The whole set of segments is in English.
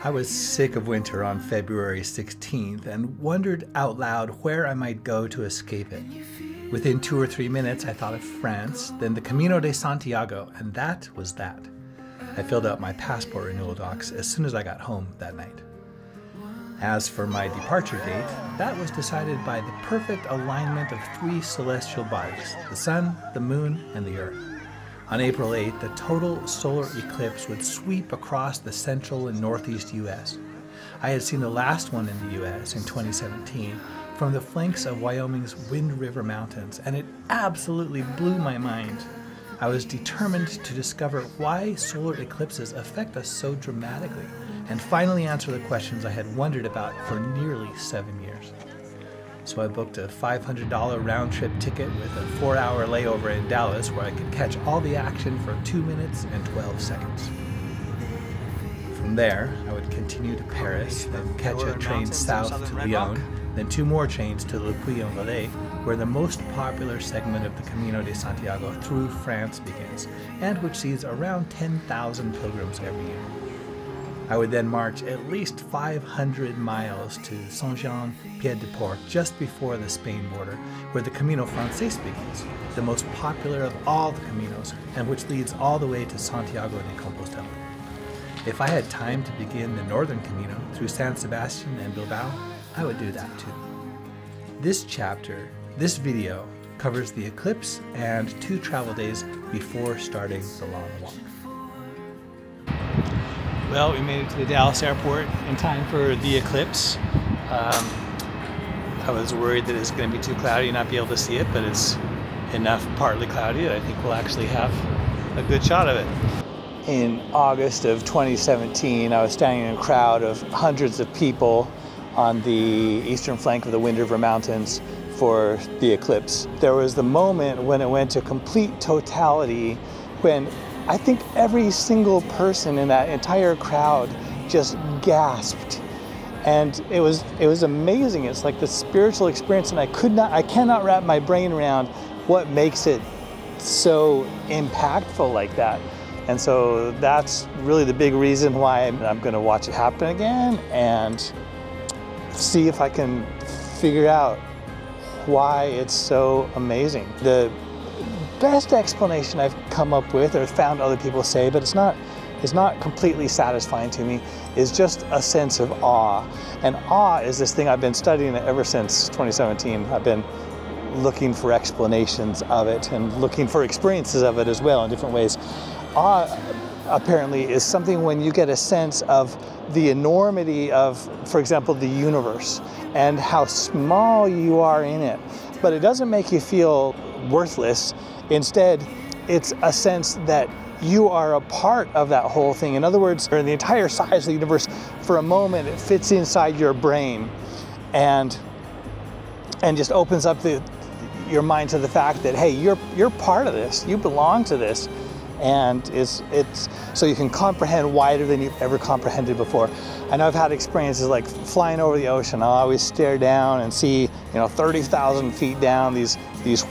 I was sick of winter on February 16th and wondered out loud where I might go to escape it. Within 2 or 3 minutes, I thought of France, then the Camino de Santiago, and that was that. I filled out my passport renewal docs as soon as I got home that night. As for my departure date, that was decided by the perfect alignment of 3 celestial bodies, the Sun, the Moon, and the Earth. On April 8th, the total solar eclipse would sweep across the central and northeast U.S. I had seen the last one in the U.S. in 2017 from the flanks of Wyoming's Wind River Mountains, and it absolutely blew my mind. I was determined to discover why solar eclipses affect us so dramatically, and finally answer the questions I had wondered about for nearly 7 years. So I booked a $500 round-trip ticket with a 4-hour layover in Dallas where I could catch all the action for 2 minutes and 12 seconds. From there, I would continue to Paris, then catch a train south to Lyon, then 2 more trains to Le Puy-en-Velay, where the most popular segment of the Camino de Santiago through France begins, and which sees around 10,000 pilgrims every year. I would then march at least 500 miles to Saint-Jean-Pied-de-Port just before the Spain border, where the Camino Frances begins, the most popular of all the Caminos, and which leads all the way to Santiago de Compostela. If I had time to begin the northern Camino through San Sebastian and Bilbao, I would do that too. This video, covers the eclipse and 2 travel days before starting the long walk. Well, we made it to the Dallas airport in time for the eclipse. I was worried that it's going to be too cloudy and not be able to see it, but it's enough partly cloudy that I think we'll actually have a good shot of it. In August of 2017, I was standing in a crowd of hundreds of people on the eastern flank of the Wind River Mountains for the eclipse. There was the moment when it went to complete totality, when I think every single person in that entire crowd just gasped. And it was amazing. It's like the spiritual experience, and I cannot wrap my brain around what makes it so impactful like that. And so that's really the big reason why I'm going to watch it happen again and see if I can figure out why it's so amazing. The best explanation I've come up with, or found other people say, but it's not completely satisfying to me, is just a sense of awe. And awe is this thing I've been studying ever since 2017. I've been looking for explanations of it and looking for experiences of it as well in different ways. Awe apparently is something when you get a sense of the enormity of, for example, the universe and how small you are in it. But it doesn't make you feel worthless. Instead, it's a sense that you are a part of that whole thing. In other words, the entire size of the universe, for a moment, it fits inside your brain and just opens up your mind to the fact that, hey, you're part of this, you belong to this. And it's so you can comprehend wider than you've ever comprehended before. I know I've had experiences like flying over the ocean. I'll always stare down and see, 30,000 feet down, these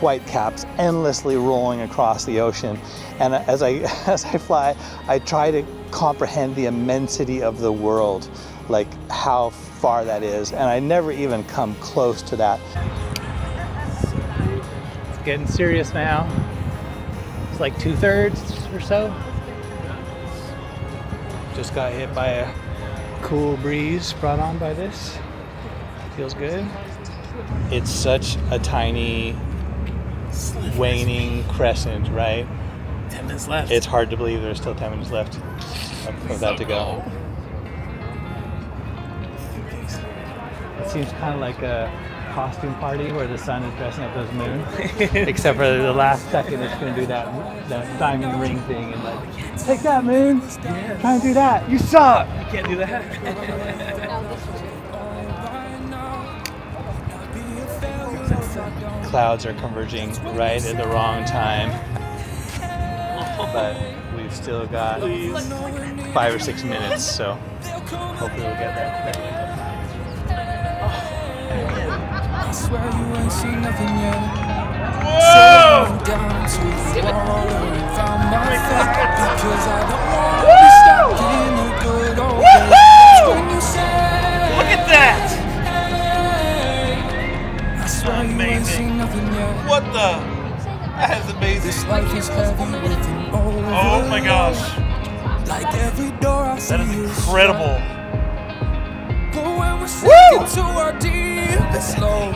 white caps endlessly rolling across the ocean. And as I fly, I try to comprehend the immensity of the world, like how far that is. And I never even come close to that. It's getting serious now. It's like 2/3 or so. Just got hit by a cool breeze brought on by this. Feels good. It's such a tiny waning crescent, right? 10 minutes left. It's hard to believe there's still 10 minutes left of that to go. It seems kind of like a costume party where the sun is dressing up as moon, except for the last second it's going to do that diamond ring thing and like, take that, moon, try and do that, you suck. I can't do that. Clouds are converging right at the wrong time, but we've still got 5 or 6 minutes, so hopefully we'll get that. I swear you ain't seen nothing yet. Whoa! So down to the water and found my feet because I don't want to be stuck in a good old days. that! I swear you ain't seen nothing yet. What the? That is amazing. This life is heavy with an over. Oh my gosh. Like every door I see That is incredible. But when we're sinking to our deepest lows,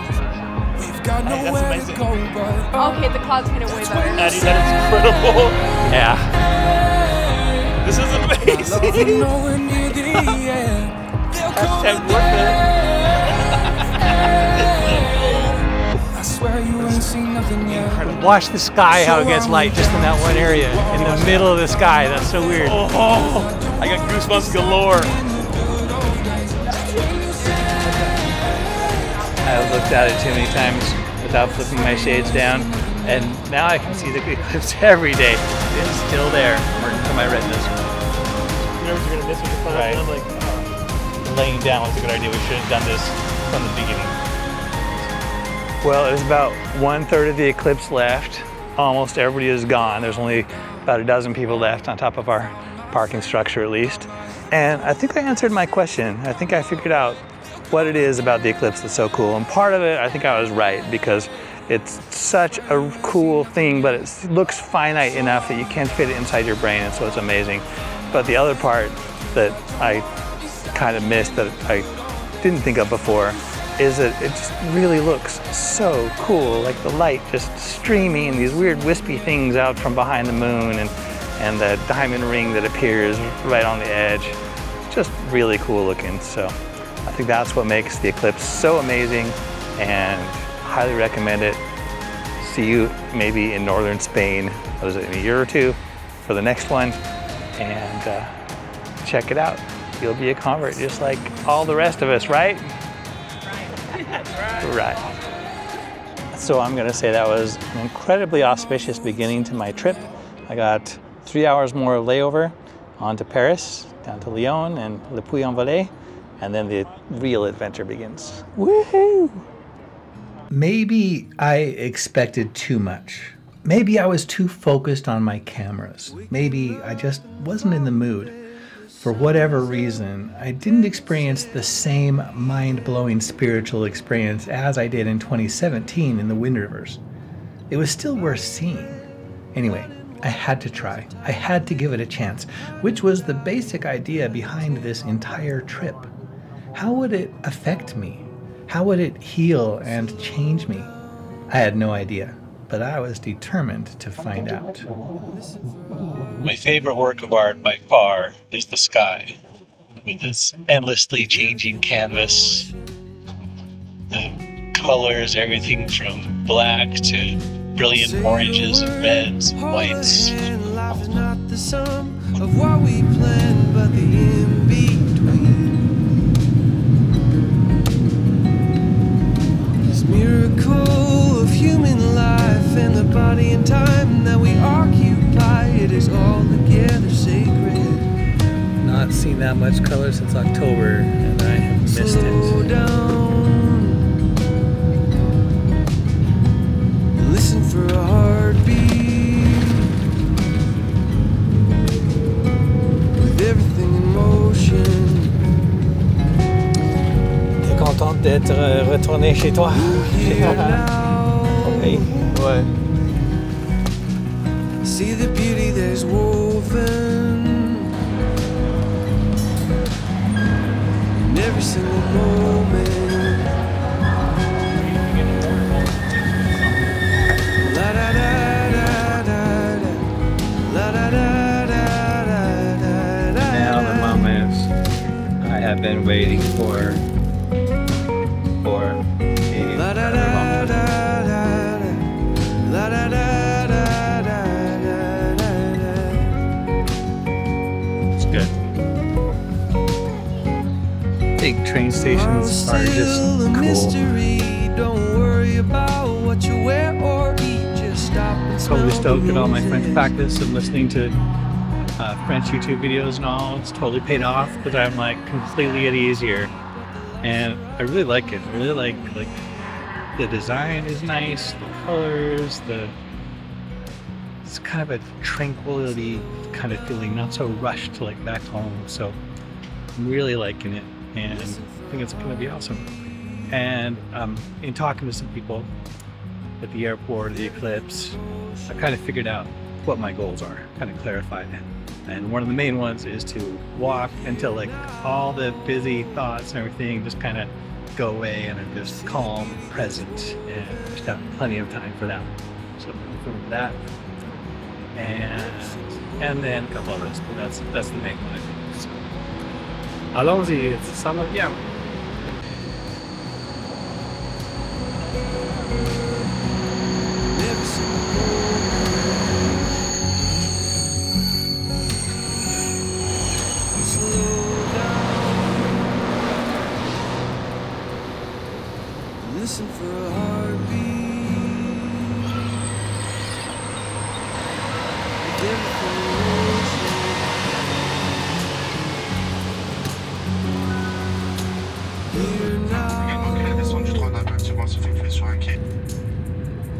we've got nowhere to go but Okay, the clouds made it way better. That is incredible. Yeah. This is amazing. nowhere near the end. Hashtag worth it. I swear you ain't seen nothing yet. Watch the sky, how it gets light just in that one area. In the middle of the sky. That's so weird. Oh, I got goosebumps galore. I've looked at it too many times without flipping my shades down, and now I can see the eclipse every day. It's still there, working for my retinas. You know what you're gonna miss with the phone? Right. I'm like, laying down was a good idea. We should have done this from the beginning. Well, there's about 1/3 of the eclipse left. Almost everybody is gone. There's only about a dozen people left on top of our parking structure at least. And I think I answered my question. I think I figured out what it is about the eclipse that's so cool. And part of it, I think I was right, because it's such a cool thing, but it looks finite enough that you can't fit it inside your brain, and so it's amazing. But the other part that I kind of missed, that I didn't think of before, is that it just really looks so cool, like the light just streaming and these weird wispy things out from behind the moon, and the diamond ring that appears right on the edge. Just really cool looking. So I think that's what makes the eclipse so amazing, and highly recommend it. See you maybe in northern Spain, what is it, in a year or two for the next one, and check it out. You'll be a convert just like all the rest of us, right? Right. So I'm gonna say that was an incredibly auspicious beginning to my trip. I got 3 hours more of layover on to Paris, down to Lyon and Le Puy-en-Velay, and then the real adventure begins. Woohoo! Maybe I expected too much. Maybe I was too focused on my cameras. Maybe I just wasn't in the mood. For whatever reason, I didn't experience the same mind-blowing spiritual experience as I did in 2017 in the Wind Rivers. It was still worth seeing. Anyway, I had to try. I had to give it a chance, which was the basic idea behind this entire trip. How would it affect me? How would it heal and change me? I had no idea, but I was determined to find out. My favorite work of art by far is the sky, with this endlessly changing canvas. The colors, everything from black to brilliant oranges and reds and whites. Life is not the sum of what we planned, but the in-between. This miracle of human life and the body and time that we occupy, it is all together sacred. Not seen that much color since October, and I have missed Slow it. down and listen for a heartbeat, with everything in motion. T'es contente d'être retournée chez toi? Here now, Oui. Ouais. see the beauty that's woven in every single moment. La da da da da da, la da da da da da da. Now the moment I have been waiting for a La da da da da da, la da da da da da da da. It's good. Big train stations are just cool. Mystery. Don't worry about what you wear or eat. Just stop and Totally smell stoked the at all my roses. French practice and listening to French YouTube videos and all. It's totally paid off because I'm like completely at ease here, and I really like it. I really like the design is nice, the colors, it's kind of a tranquility kind of feeling, not so rushed like back home. So I'm really liking it. and I think it's going to be awesome. And in talking to some people at the airport, the eclipse, I kind of figured out what my goals are, kind of clarified it. And one of the main ones is to walk until like all the busy thoughts and everything just kind of go away, and I'm just calm, present, and just have plenty of time for that. So for that, and then a couple others, but that's the main one, I think. So, allons-y, ça va bien. Listen for a heartbeat.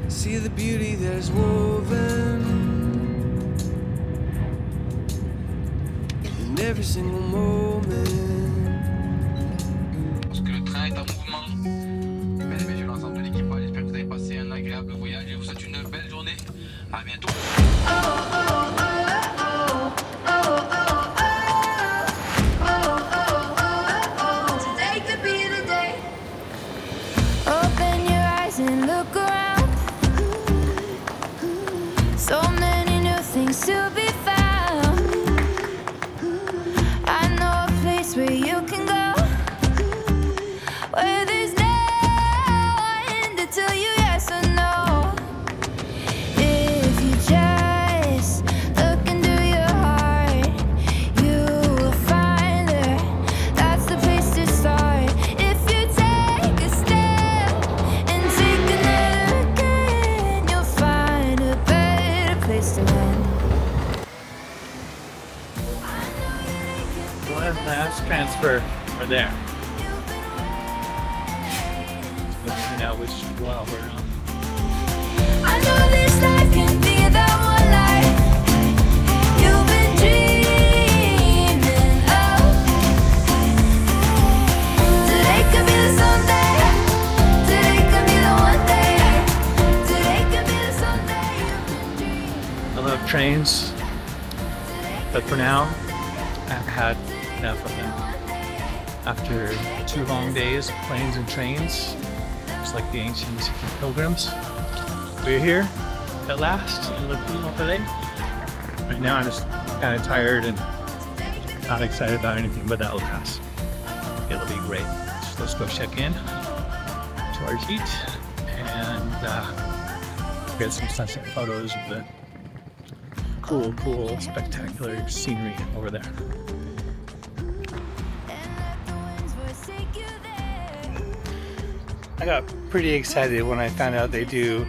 See the beauty that is woven in every single moment. Lorsque le train est en mouvement, mesdames et messieurs, l'ensemble de l'équipage, j'espère que vous avez passé un agréable voyage et vous souhaite une belle journée. À bientôt. Today could be the day. Open your eyes and look around. So many new things to be found. I know a place where you can go, where there's no one to tell you yes or no. If you just look into your heart, you will find her. That's the place to start. If you take a step and take another again, you'll find a better place to land. Last transfer are there. Let's see now which one we're on. I know this life can be that one life you've been dreaming of. Today could be the someday. Today could be the one day. Today could be the someday you've been dreaming. I love trains, but for now, I've had enough of them. After 2 long days of planes and trains, just like the ancient pilgrims, we're here at last in Velay. Right now I'm just kind of tired and not excited about anything, but that will pass. It'll be great. So let's go check in to our seat and get some sunset photos of the cool, spectacular scenery over there. I got pretty excited when I found out they do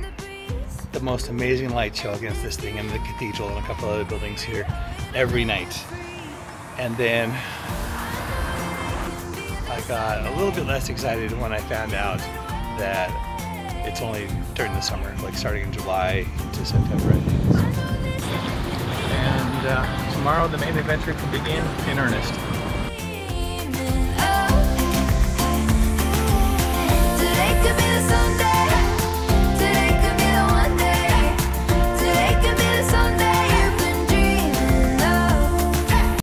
the most amazing light show against this thing in the cathedral and a couple other buildings here every night. And then I got a little bit less excited when I found out that it's only during the summer, like starting in July to September, I think. And tomorrow the main adventure can begin in earnest. Today could be the someday.